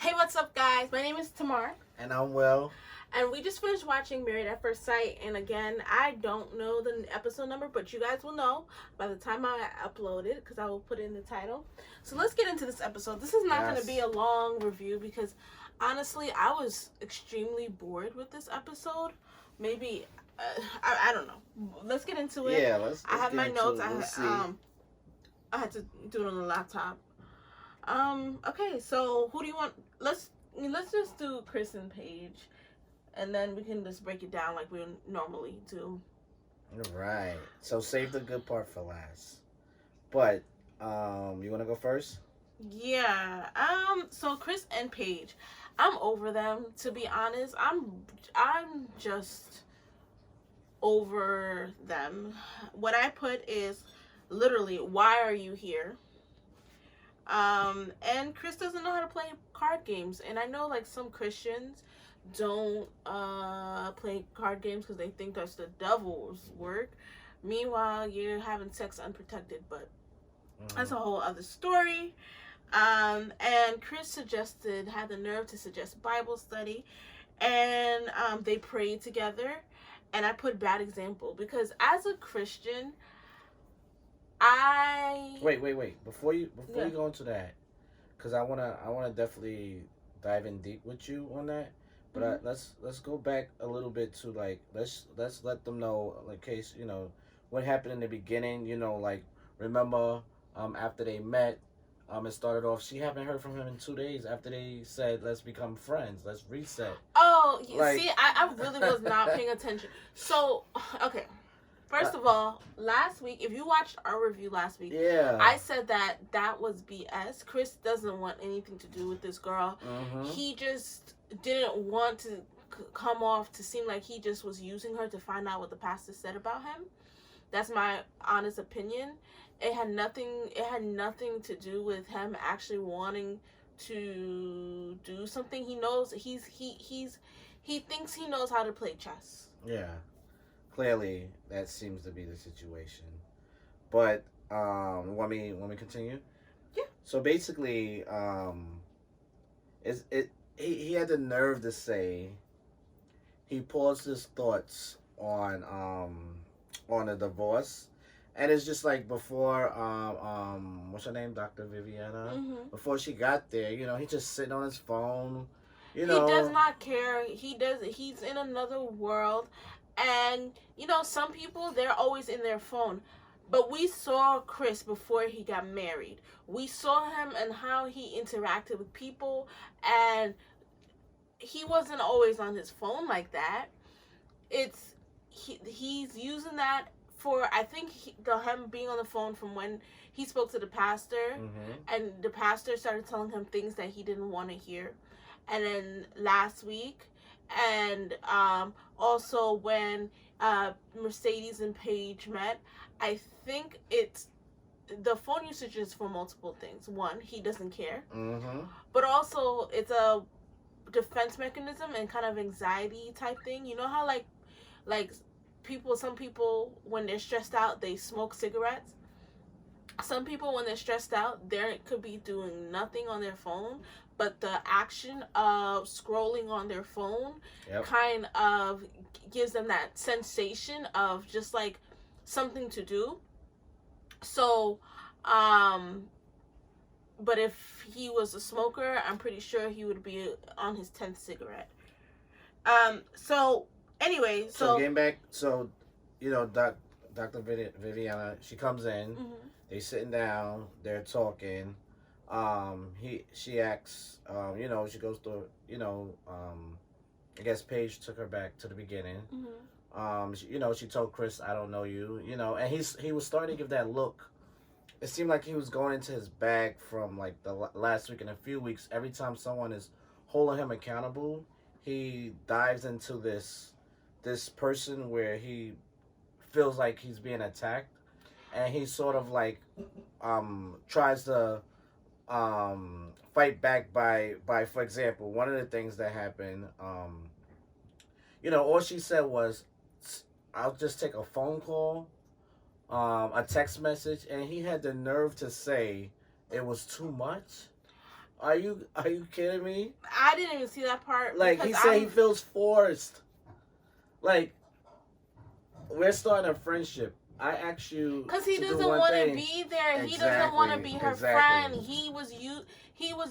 Hey, what's up, guys? My name is Tamar. And I'm Will. And we just finished watching Married at First Sight. And again, I don't know the episode number, but you guys will know by the time I upload it because I will put it in the title. So let's get into this episode. This is not going to be a long review because honestly, I was extremely bored with this episode. Maybe, I don't know. Let's get into it. Yeah, let's I have my notes. I had to do it on the laptop. Okay, so who do you want? Let's just do Chris and Paige, and then we can just break it down like we normally do. Right. So save the good part for last. But you want to go first? Yeah. So Chris and Paige, I'm over them, to be honest. I'm just over them. What I put is literally, why are you here? And Chris doesn't know how to play card games, and I know like some Christians don't play card games because they think that's the devil's work. Meanwhile, you're having sex unprotected, but that's a whole other story. And Chris had the nerve to suggest Bible study, and they prayed together, and I put bad example because as a Christian, Wait. Before you go into that, because I wanna definitely dive in deep with you on that. But let's go back a little bit to like let's let them know, like, case what happened in the beginning. Like, remember after they met, it started off. She haven't heard from him in 2 days after they said let's become friends, let's reset. Oh, see, I really was not paying attention. So okay. First of all, last week, if you watched our review last week, I said that was BS. Chris doesn't want anything to do with this girl. He just didn't want to come off to seem like he just was using her to find out what the pastor said about him. That's my honest opinion. It had nothing to do with him actually wanting to do something. He knows he thinks he knows how to play chess. Yeah. Clearly, that seems to be the situation. But want me continue? Yeah. So basically, he had the nerve to say he paused his thoughts on a divorce, and it's just like before what's her name, Dr. Viviana. Before she got there, he's just sitting on his phone. He does not care. He's in another world. And, some people, they're always in their phone. But we saw Chris before he got married. We saw him and how he interacted with people. And he wasn't always on his phone like that. He's using that for, I think, him being on the phone from when he spoke to the pastor. And the pastor started telling him things that he didn't want to hear. And then last week, and also when Mercedes and Paige met, I think the phone usage is for multiple things. One, he doesn't care, but also it's a defense mechanism and kind of anxiety type thing. You know how like some people when they're stressed out they smoke cigarettes. Some people when they're stressed out they could be doing nothing on their phone, but the action of scrolling on their phone kind of gives them that sensation of just like something to do. So, but if he was a smoker, I'm pretty sure he would be on his 10th cigarette. So anyway, so getting back, Dr. Viviana, she comes in, they sitting down, they're talking. She asks, she goes through, I guess Paige took her back to the beginning. She told Chris, I don't know you, and he was starting to give that look. It seemed like he was going into his bag from like the last week and a few weeks. Every time someone is holding him accountable, he dives into this person where he feels like he's being attacked, and he sort of like tries to fight back by for example, one of the things that happened, all she said was, I'll just take a phone call, a text message, and he had the nerve to say it was too much. Are you kidding me? I didn't even see that part. Like, he said he feels forced. Like, we're starting a friendship. I asked you because he doesn't want to be there. Exactly, he doesn't want to be her friend. He was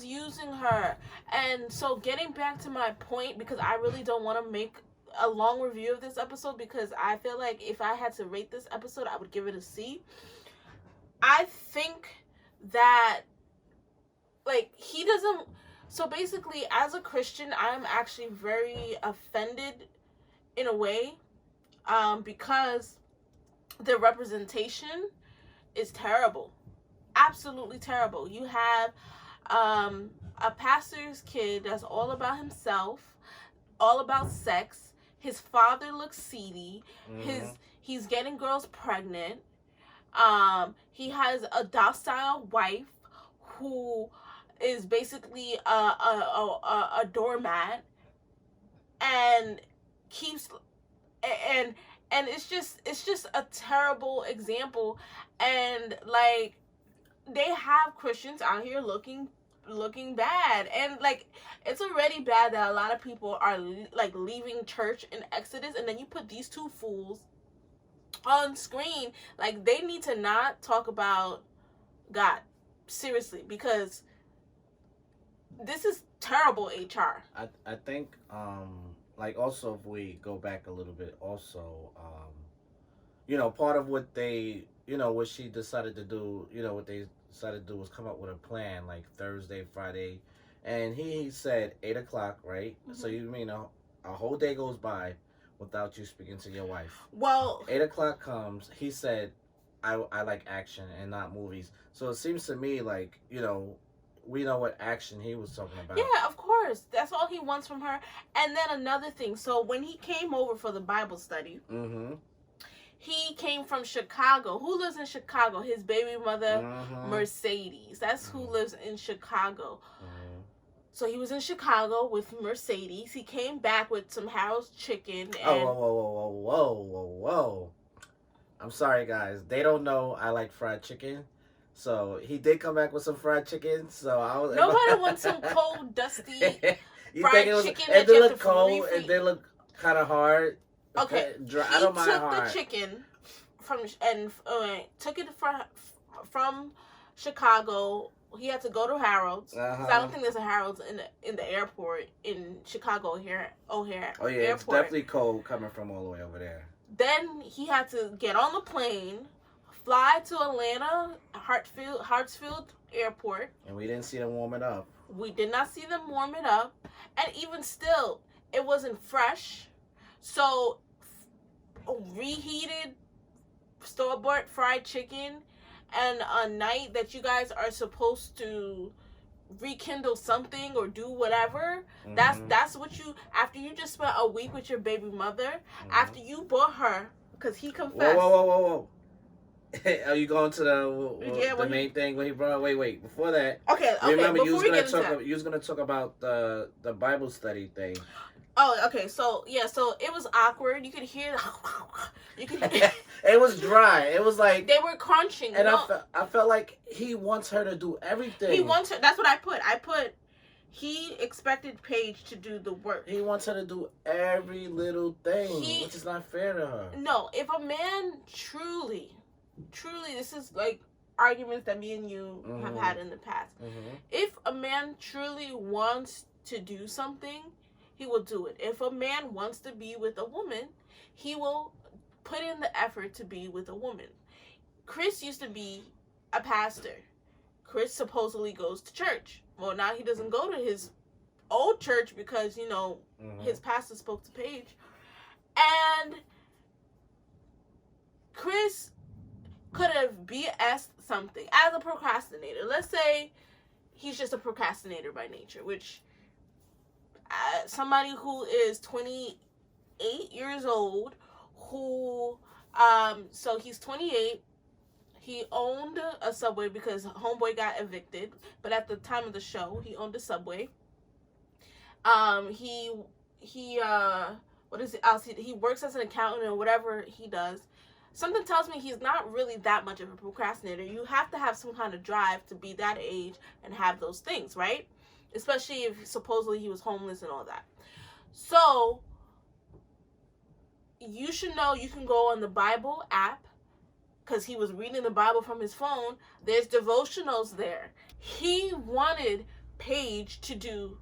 using her. And so getting back to my point, because I really don't want to make a long review of this episode, because I feel like if I had to rate this episode, I would give it a C. I think that, like, he doesn't... So basically, as a Christian, I'm actually very offended in a way, because the representation is terrible. Absolutely terrible. You have a pastor's kid that's all about himself, all about sex. His father looks seedy. He's getting girls pregnant. He has a docile wife who is basically a doormat, and keeps and it's just a terrible example. And like, they have Christians out here looking bad, and like, it's already bad that a lot of people are like leaving church in Exodus, and then you put these two fools on screen. Like, they need to not talk about God, seriously, because this is terrible HR. I think like, also, if we go back a little bit, also, you know, part of what they, you know, what she decided to do, you know, what they decided to do was come up with a plan, like Thursday, Friday, and he said 8 o'clock, right? So you mean a whole day goes by without you speaking to your wife. Well, 8 o'clock comes, he said, I like action and not movies. So it seems to me like, you know, we know what action he was talking about. Yeah, of course. That's all he wants from her. And then another thing. So when he came over for the Bible study, he came from Chicago. Who lives in Chicago? His baby mother, Mercedes. That's who lives in Chicago. So he was in Chicago with Mercedes. He came back with some Harold's chicken. And... Whoa. I'm sorry, guys. They don't know I like fried chicken. So he did come back with some fried chicken. So I was... Nobody wants some cold, dusty fried chicken. And they look cold, and they look kind of hard. Okay, dry. I don't mind hard. He took the chicken took it from Chicago. He had to go to Harold's. So I don't think there's a Harold's in the airport in Chicago O'Hare Airport. Oh yeah, it's definitely cold coming from all the way over there. Then he had to get on the plane, fly to Atlanta, Hartsfield Airport. And we didn't see them warm it up. We did not see them warm it up. And even still, it wasn't fresh. So, reheated store-bought fried chicken, and a night that you guys are supposed to rekindle something or do whatever, that's what you, after you just spent a week with your baby mother, after you bought her, because he confessed. Whoa. Are you going to the main thing when he brought? Wait. Before that, okay. Remember, you was gonna talk about the Bible study thing. Oh, okay. So yeah, so it was awkward. You could hear. It was dry. It was like they were crunching. And I felt like he wants her to do everything. He wants her. That's what I put. He expected Paige to do the work. He wants her to do every little thing, which is not fair to her. No, if a man truly, this is like arguments that me and you have had in the past. If a man truly wants to do something, he will do it. If a man wants to be with a woman, he will put in the effort to be with a woman. Chris used to be a pastor. Chris supposedly goes to church. Well, now he doesn't go to his old church because, you know, his pastor spoke to Paige. And Chris could have BS'd something as a procrastinator. Let's say he's just a procrastinator by nature, which somebody who is 28 years old, who, so he's 28, he owned a Subway because homeboy got evicted, but at the time of the show, he owned a Subway. What is it else? He works as an accountant or whatever he does. Something tells me he's not really that much of a procrastinator. You have to have some kind of drive to be that age and have those things, right? especially if supposedly he was homeless and all that. So you should know you can go on the Bible app because he was reading the Bible from his phone. There's devotionals there. He wanted Paige to do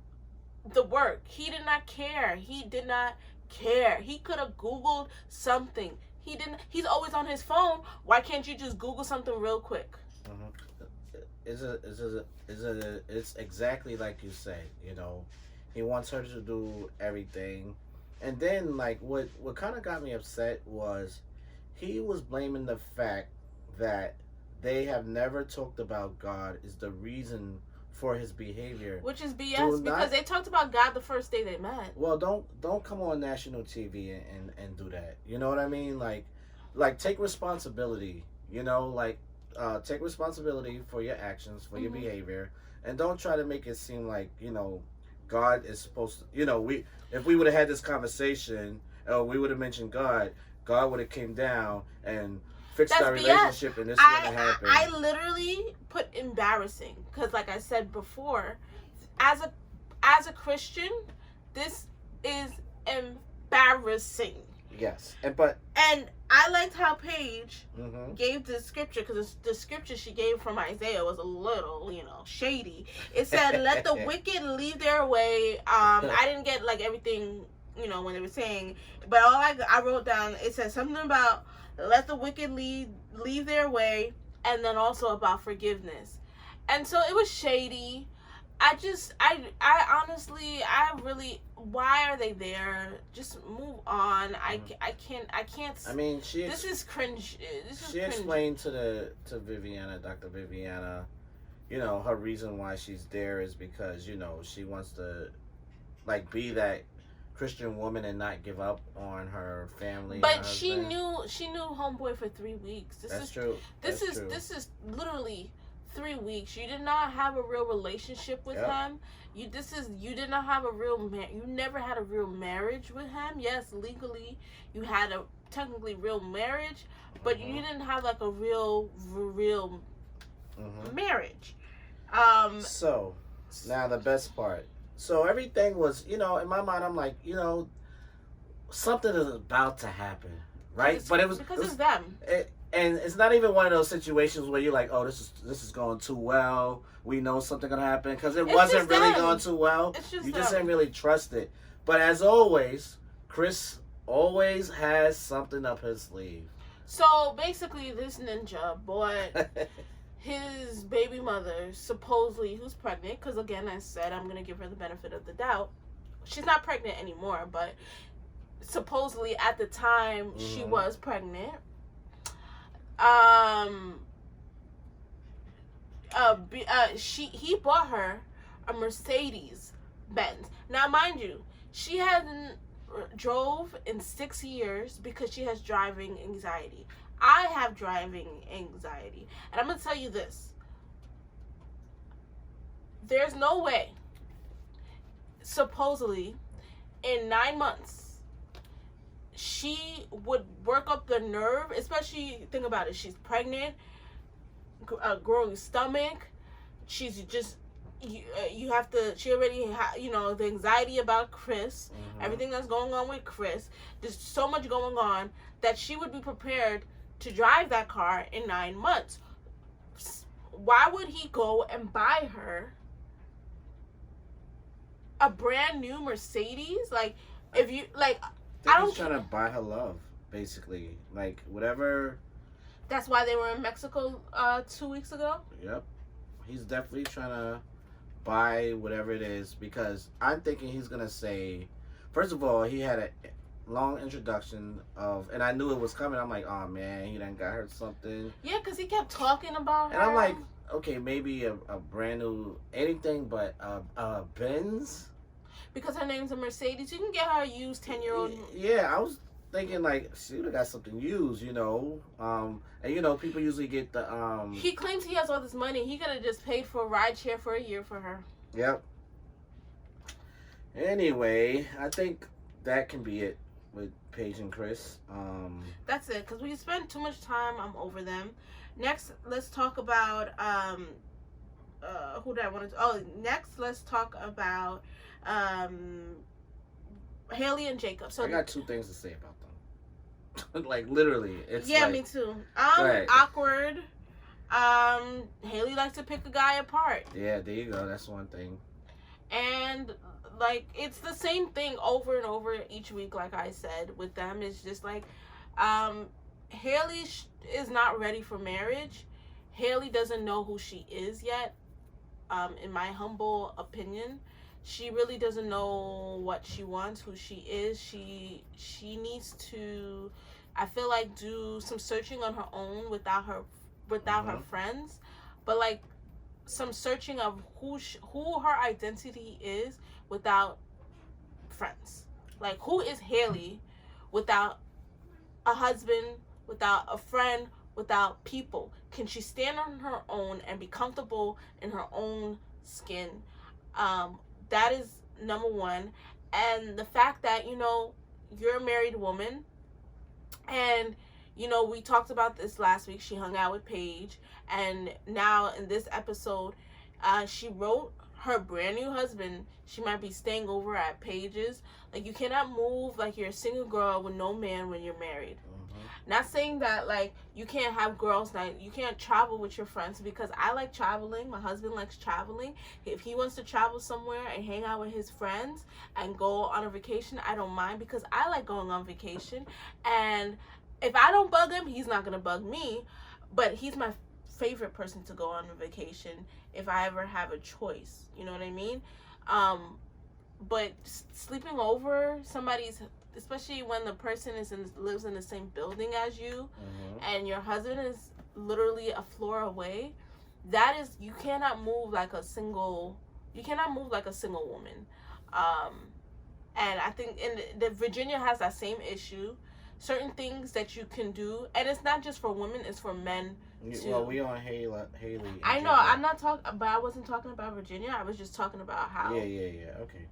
the work. He did not care. He did not care. He could have Googled something. He didn't. He's always on his phone. Why can't you just Google something real quick? It's exactly like you say. You know, he wants her to do everything, and then like what kind of got me upset was he was blaming the fact that they have never talked about God is the reason for his behavior, which is BS because they talked about God the first day they met. Well, don't come on national TV and do that. You know what I mean? Like take responsibility. You know, take responsibility for your actions, for your behavior, and don't try to make it seem like God is supposed to. If we would have had this conversation, we would have mentioned God. God would have came down and fixed our relationship, and this wouldn't happen. I literally put embarrassing because, like I said before, as a Christian, this is embarrassing. Yes, and I liked how Paige gave the scripture because the scripture she gave from Isaiah was a little, shady. It said, "Let the wicked leave their way." I didn't get like everything, when they were saying, but all I wrote down, it said something about let the wicked leave their way, and then also about forgiveness. And so it was shady. I honestly, why are they there? Just move on. I can't. I mean, this is cringe. She explained to Dr. Viviana, her reason why she's there is because, she wants to, be that Christian woman and not give up on her family. But she knew homeboy for 3 weeks. That's true. This is literally 3 weeks. You did not have a real relationship with him. You did not have you never had a real marriage with him. Yes, legally you had a technically real marriage, but you didn't have like a real marriage. So now the best part. So everything was, in my mind, I'm like, something is about to happen, right? But it was because it's them. And it's not even one of those situations where you're like, oh, this is going too well. We know something gonna happen because it wasn't really going too well. You just didn't really trust it. But as always, Chris always has something up his sleeve. So basically, this ninja boy. His baby mother, supposedly, who's pregnant, because again, I said I'm going to give her the benefit of the doubt. She's not pregnant anymore, but supposedly at the time she was pregnant. He bought her a Mercedes Benz. Now, mind you, she hadn't drove in 6 years because she has driving anxiety. I have driving anxiety. And I'm going to tell you this. There's no way, supposedly, in 9 months, she would work up the nerve, especially, think about it, she's pregnant, a growing stomach, she's just, you have to, she already, the anxiety about Chris, everything that's going on with Chris, there's so much going on that she would be prepared to drive that car in 9 months. Why would he go and buy her a brand new Mercedes? Like, if you like, I don't. He's trying to buy her love, basically. Like whatever. That's why they were in Mexico 2 weeks ago. Yep, he's definitely trying to buy whatever it is because I'm thinking he's gonna say. First of all, he had a long introduction of, and I knew it was coming. I'm like, oh man, he done got her something. Yeah, because he kept talking about her. And I'm like, okay, maybe a brand new anything but a Benz. Because her name's a Mercedes, you can get her a used 10-year-old. Yeah, I was thinking like she would have got something used, and people usually get the. He claims he has all this money. He could have just paid for a ride share for a year for her. Yep. Anyway, I think that can be it with Paige and Chris. That's it, because we spent too much time. I'm over them. Next, let's talk about who did I want to? Oh, next let's talk about Haley and Jacob. So I got two things to say about them. Like literally, it's yeah, like, me too. right. Awkward. Haley likes to pick a guy apart. Yeah, there you go. That's one thing. And like it's the same thing over and over each week. Like I said, with them, it's just like, Haley is not ready for marriage. Haley doesn't know who she is yet. In my humble opinion, she really doesn't know what she wants, who she is. She needs to, I feel like, do some searching on her own without her friends, but like some searching of who her identity is without friends. Like, who is Haley without a husband, without a friend, without people? Can she stand on her own and be comfortable in her own skin? That is number one. And the fact that, you're a married woman, and we talked about this last week. She hung out with Paige, and now in this episode, she wrote her brand new husband she might be staying over at Paige's. Like, you cannot move like you're a single girl with no man when you're married. Not saying that, like, you can't have girls' night, you can't travel with your friends, because I like traveling. My husband likes traveling. If he wants to travel somewhere and hang out with his friends and go on a vacation, I don't mind, because I like going on vacation. And if I don't bug him, he's not gonna bug me. But he's my favorite person to go on a vacation if I ever have a choice. You know what I mean? But sleeping over somebody's, especially when the person lives in the same building as you, and your husband is literally a floor away, you cannot move like a single woman. And I think the Virginia has that same issue. Certain things that you can do, and it's not just for women, it's for men too. Well, we on Haley. I know, I'm not talking, but I wasn't talking about Virginia. I was just talking about how. Yeah. Okay.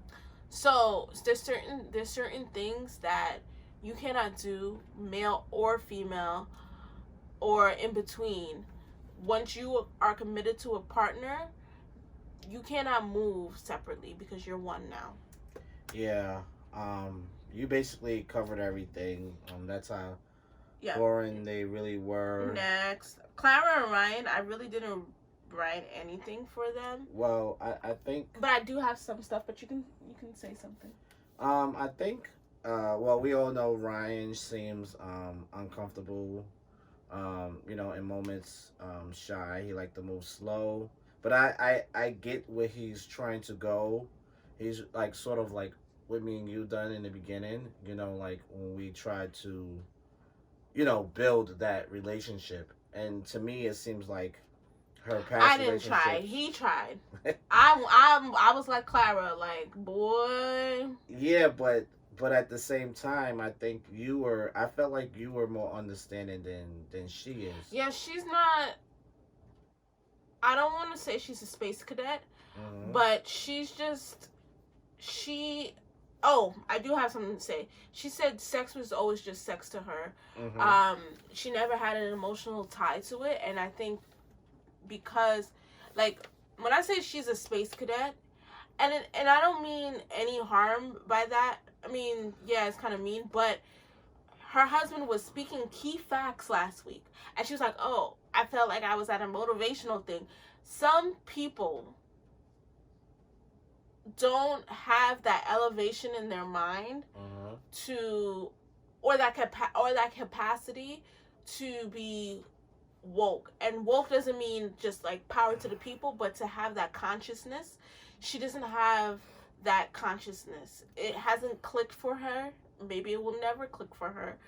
So there's certain things that you cannot do, male or female, or in between. Once you are committed to a partner, you cannot move separately because you're one now. Yeah. You basically covered everything. That's how boring they really were. Next, Clara and Ryan. I really didn't write anything for them. Well, I think. But I do have some stuff. But you can say something. I think. Well, we all know Ryan seems uncomfortable. In moments, shy. He liked to move slow. But I get where he's trying to go. He's like sort of like what me and you done in the beginning, like when we tried to, build that relationship. And to me, it seems like her past I didn't try. He tried. I was like Clara, like, boy. Yeah, but at the same time, I think I felt like you were more understanding than she is. Yeah, she's not. I don't want to say she's a space cadet, but she's just. Oh, I do have something to say. She said sex was always just sex to her. She never had an emotional tie to it, and I think because, like, when I say she's a space cadet, and I don't mean any harm by that. I mean, yeah, it's kind of mean, but her husband was speaking key facts last week, and she was like, "Oh, I felt like I was at a motivational thing." Some people don't have that elevation in their mind or that capacity to be woke. And woke doesn't mean just like power to the people, but to have that consciousness. She doesn't have that consciousness. It hasn't clicked for her. Maybe it will never click for her.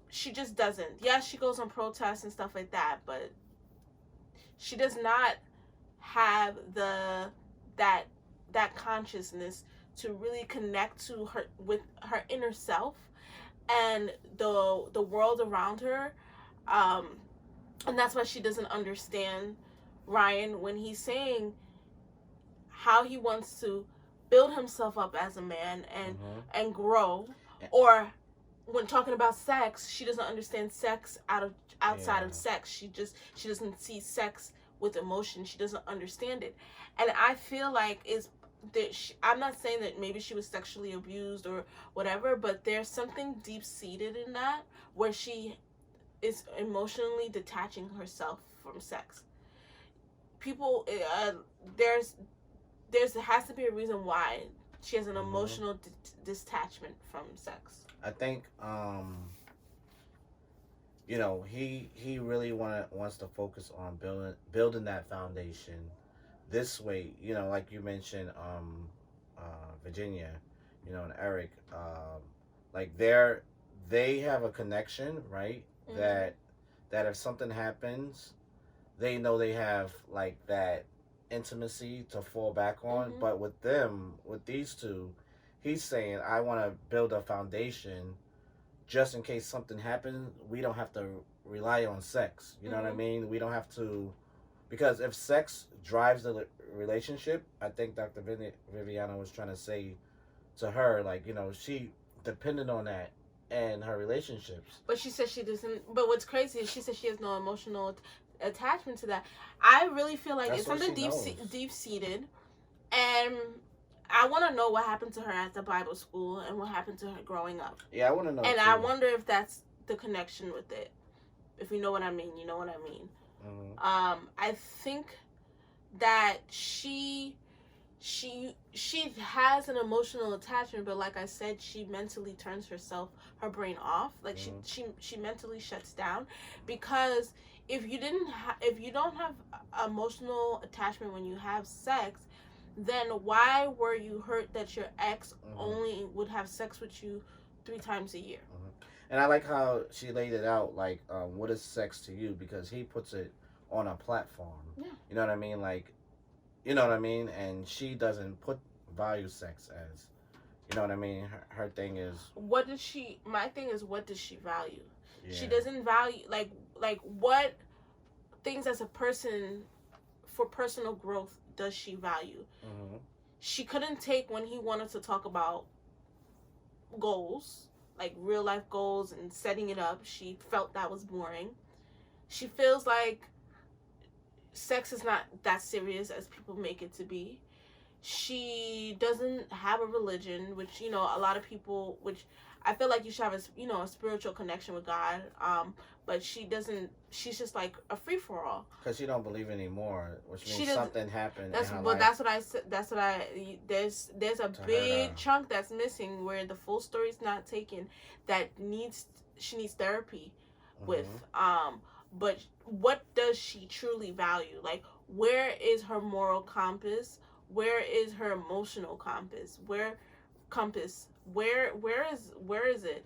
She just doesn't. Yeah, she goes on protests and stuff like that, but she does not have that consciousness to really connect to her with her inner self and the world around her, and that's why she doesn't understand Ryan when he's saying how he wants to build himself up as a man and grow, or when talking about sex, she doesn't understand sex outside of sex. She doesn't see sex with emotion. She doesn't understand it. And I feel like I'm not saying that maybe she was sexually abused or whatever, but there's something deep seated in that where she is emotionally detaching herself from sex. People, there has to be a reason why she has an emotional detachment from sex. I think he really wants to focus on building that foundation this way. Like you mentioned, Virginia, and Eric, like they have a connection, right? That if something happens, they know they have like that intimacy to fall back on. But with these two, he's saying, I want to build a foundation just in case something happens. We don't have to rely on sex. You know what I mean? We don't have to, because if sex drives the relationship, I think Dr. Viviana was trying to say to her, like, she depended on that and her relationships. But she said she doesn't. But what's crazy is she said she has no emotional attachment to that. I really feel like it's something deep seated, and I want to know what happened to her at the Bible school and what happened to her growing up. Yeah, I want to know. And too. I wonder if that's the connection with it. If you know what I mean, you know what I mean. I think that she has an emotional attachment, but like I said, she mentally turns her brain off. Like she mentally shuts down, because if you don't have emotional attachment when you have sex, then why were you hurt that your ex only would have sex with you 3 times a year? And I like how she laid it out, like, what is sex to you? Because he puts it on a platform. Yeah. You know what I mean? Like, you know what I mean? And she doesn't value sex as, you know what I mean? Her thing is... My thing is, what does she value? Yeah. She doesn't value, like what things as a person, for personal growth, does she value? She couldn't take when he wanted to talk about goals, like real life goals and setting it up. She felt that was boring. She feels like sex is not that serious as people make it to be. She doesn't have a religion, which, a lot of people, which I feel like you should have a spiritual connection with God. But she doesn't. She's just like a free for all. Because she don't believe anymore, which means something happened. That's what I said. That's what I. There's a big chunk that's missing where the full story's not taken. That she needs therapy with. But what does she truly value? Like, where is her moral compass? Where is her emotional compass? Where is it?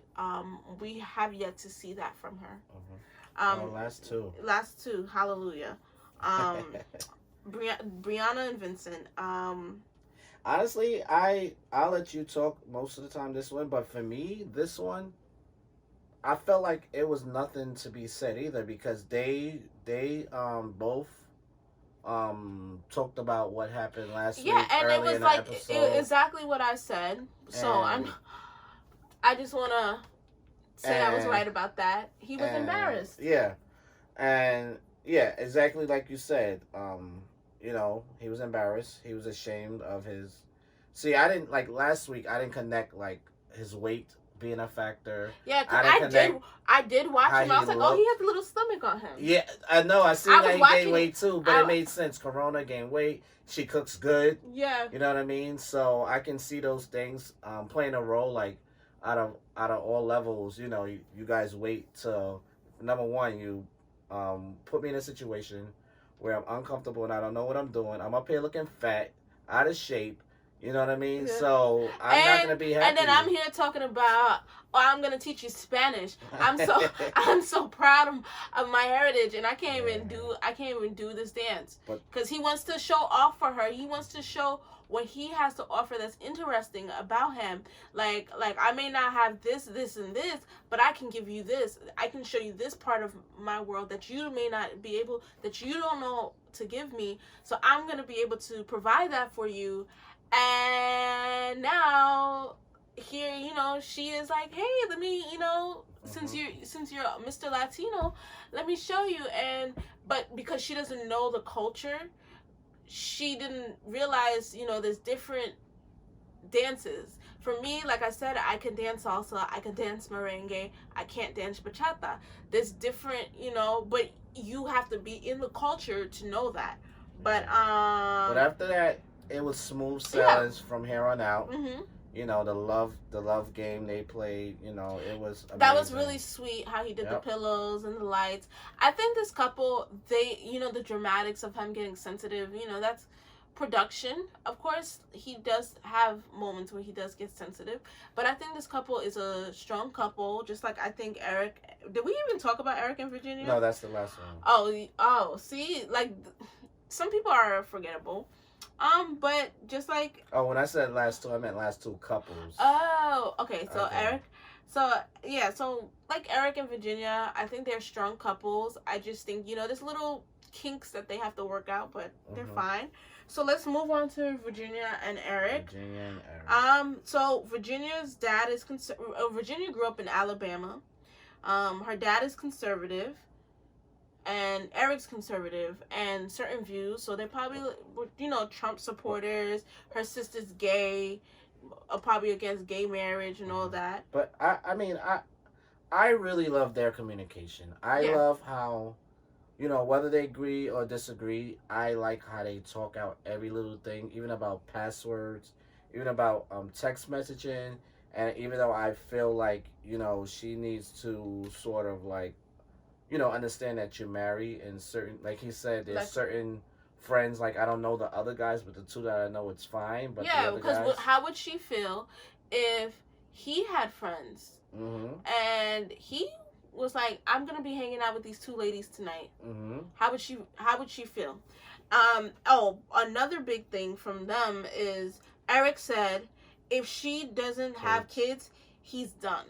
We have yet to see that from her. Last two. Hallelujah. Brianna and Vincent. Honestly, I'll let you talk most of the time this one, but for me, this one, I felt like it was nothing to be said either, because they both talked about what happened last week. Yeah, and it was like exactly what I said. So I just want to say I was right about that. He was embarrassed. Yeah. And yeah, exactly like you said. He was embarrassed. He was ashamed of his... See, I didn't, like, last week, I didn't connect, like, his weight being a factor. Yeah, because I did watch him. I was like, oh, he has a little stomach on him. Yeah, I know. I seen that he gained weight too, but it made sense. Corona gained weight. She cooks good. Yeah. You know what I mean? So I can see those things playing a role, like, out of all levels. You guys wait till, number one, you put me in a situation where I'm uncomfortable and I don't know what I'm doing. I'm up here looking fat, out of shape. You know what I mean? Yeah. So I'm not gonna be happy. And then I'm here talking about, I'm gonna teach you Spanish. I'm so proud of my heritage, and I can't even do this dance because he wants to show off for her. He wants to show what he has to offer that's interesting about him. Like I may not have this, and this, but I can give you this. I can show you this part of my world that you may not be able, that you don't know to give me. So I'm gonna be able to provide that for you. And now here, she is like, hey, let me, since you're Mr. Latino, let me show you. But because she doesn't know the culture, she didn't realize, there's different dances. For me, like I said, I can dance salsa, I can dance merengue, I can't dance bachata. There's different, but you have to be in the culture to know that. But after that, it was smooth sailing from here on out. Mm-hmm. The love game they played, it was amazing. That was really sweet how he did the pillows and the lights. I think this couple, they, the dramatics of him getting sensitive, that's production. Of course, he does have moments where he does get sensitive, but I think this couple is a strong couple, just like I think Eric. Did we even talk about Eric and Virginia? No, that's the last one. Oh, see, like, some people are forgettable. But just like... Oh, when I said last two, I meant last two couples. Oh, okay. So Eric... So like Eric and Virginia, I think they're strong couples. I just think, there's little kinks that they have to work out, but they're fine. So let's move on to Virginia and Eric. So Virginia's dad is... Virginia grew up in Alabama. Her dad is conservative. And Eric's conservative and certain views, so they're probably, Trump supporters. Her sister's gay, probably against gay marriage and all that. But I really love their communication. I love how, whether they agree or disagree, I like how they talk out every little thing, even about passwords, even about text messaging, and even though I feel like, she needs to sort of like, understand that you're married, and certain, like he said, there's certain friends, like I don't know the other guys, but the two that I know, it's fine. But yeah, because how would she feel if he had friends and he was like, I'm gonna be hanging out with these two ladies tonight? How would she feel? Another big thing from them is Eric said if she doesn't have kids, he's done.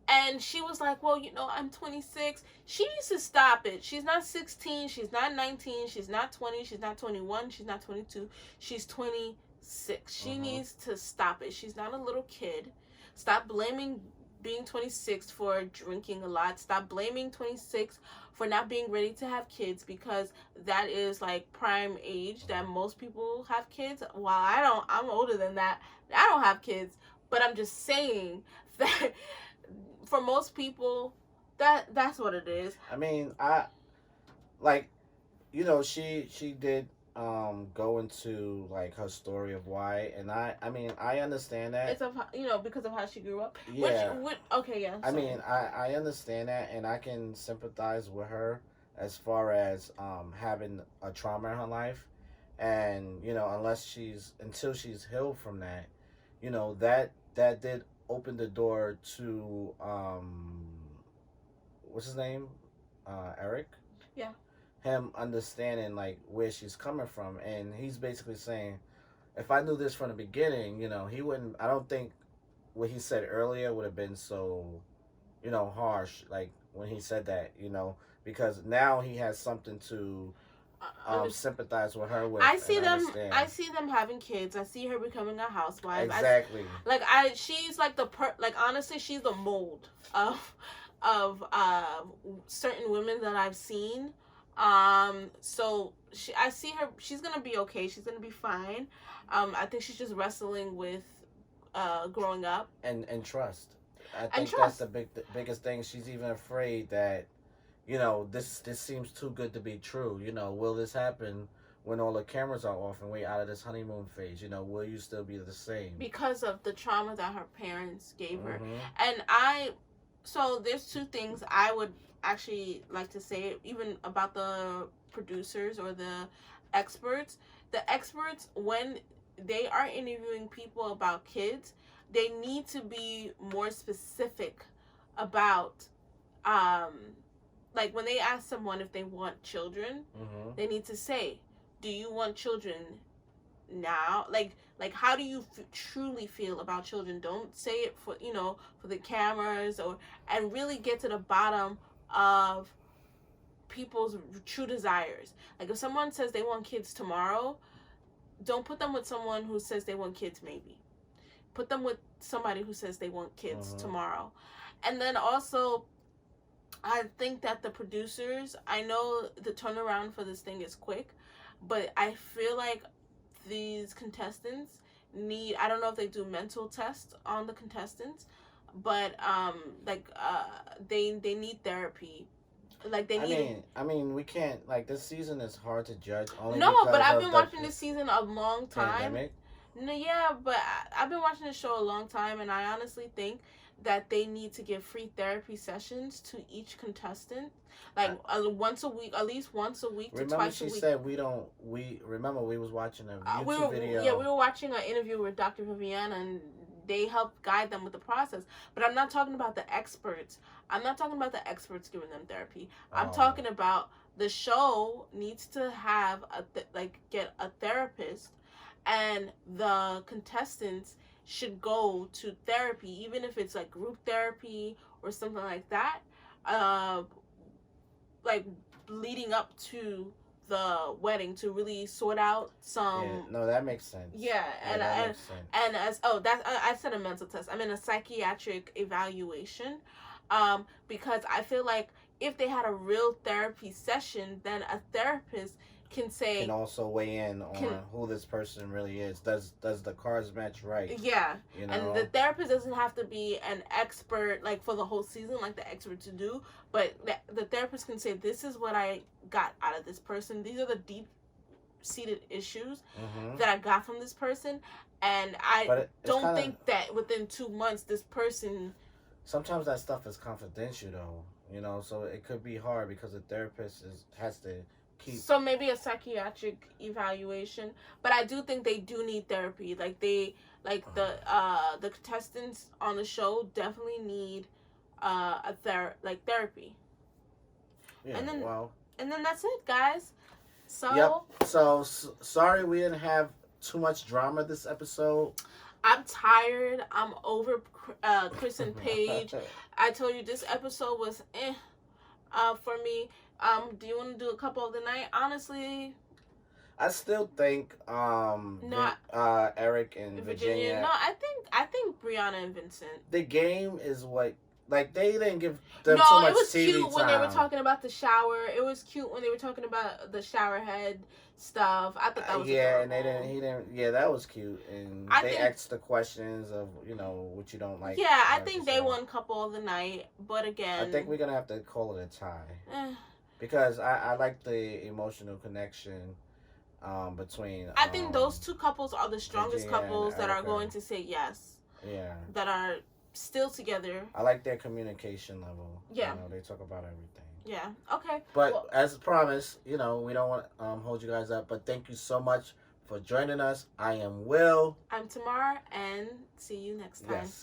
And she was like, well, I'm 26. She needs to stop it. She's not 16. She's not 19. She's not 20. She's not 21. She's not 22. She's 26. She needs to stop it. She's not a little kid. Stop blaming being 26 for drinking a lot. Stop blaming 26 for not being ready to have kids, because that is like prime age that most people have kids. While I'm older than that. I don't have kids. But I'm just saying that... For most people, that's what it is. I mean, she did go into like her story of why, and I understand that. It's because of how she grew up. Yeah. Okay, yeah. I mean, I understand that, and I can sympathize with her as far as having a trauma in her life, and until she's healed from that, that did open the door to what's his name, Eric. Yeah. Him understanding like where she's coming from, and he's basically saying, if I knew this from the beginning, he wouldn't. I don't think what he said earlier would have been so, harsh. Like when he said that, because now he has something to sympathize with her with. I see them having kids. I see her becoming a housewife. Exactly. She's like honestly, she's the mold of certain women that I've seen. So I see her. She's gonna be okay. She's gonna be fine. I think she's just wrestling with growing up and trust. I think that's the biggest thing. She's even afraid that, this seems too good to be true. Will this happen when all the cameras are off and we're out of this honeymoon phase? Will you still be the same? Because of the trauma that her parents gave her. And so there's two things I would actually like to say, even about the producers or the experts. The experts, when they are interviewing people about kids, they need to be more specific about, like when they ask someone if they want children, they need to say, do you want children now? Like how do you truly feel about children? Don't say it for the cameras, and really get to the bottom of people's true desires. Like if someone says they want kids tomorrow, don't put them with someone who says they want kids maybe. Put them with somebody who says they want kids tomorrow. And then also, I think that the producers, I know the turnaround for this thing is quick, but I feel like these contestants need, I don't know if they do mental tests on the contestants, but they need therapy. Like they need. I mean, we can't like this season is hard to judge only No, because but I've of been the watching this season a long time. pandemic. No, yeah, but I've been watching the show a long time, and I honestly think that they need to give free therapy sessions to each contestant, like once a week, at least once a week to Remember, twice a she week. said we don't. We remember we was watching a YouTube video. Yeah, we were watching an interview with Dr. Viviana, and they helped guide them with the process. But I'm not talking about the experts. I'm not talking about the experts giving them therapy. I'm talking about the show needs to have get a therapist, and the contestants should go to therapy, even if it's like group therapy or something like that, like leading up to the wedding to really sort out some. Yeah, no, that makes sense. Yeah, that makes sense. And as I said a mental test. I mean a psychiatric evaluation, because I feel like if they had a real therapy session, then a therapist can also weigh in on who this person really is. Does the cards match right? Yeah, you know? And the therapist doesn't have to be an expert like for the whole season, like the experts do. But the therapist can say, "This is what I got out of this person. These are the deep-seated issues that I got from this person, and I don't think that within 2 months this person." Sometimes that stuff is confidential, though. You know, so it could be hard because the therapist has to. So maybe a psychiatric evaluation, but I do think they do need therapy. Like the contestants on the show definitely need therapy. Yeah, and then that's it, guys. So yep. So sorry we didn't have too much drama this episode. I'm tired. I'm over Chris and Paige. I told you this episode was for me. Do you want to do a couple of the night? Honestly, I still think Eric and Virginia. No, I think Brianna and Vincent. The game is what, like, they didn't give them so much TV time. No, it was cute when they were talking about the shower. It was cute when they were talking about the shower head stuff. I thought that was adorable. And he didn't. Yeah, that was cute. And they asked the questions of what you don't like. Yeah, I think they won couple of the night, but again, I think we're gonna have to call it a tie. Because I like the emotional connection between. I think those two couples are the strongest couples that are going to say yes. Yeah. That are still together. I like their communication level. Yeah. They talk about everything. Yeah. Okay. But as promised, we don't want to hold you guys up. But thank you so much for joining us. I am Will. I'm Tamar, and see you next time. Yes.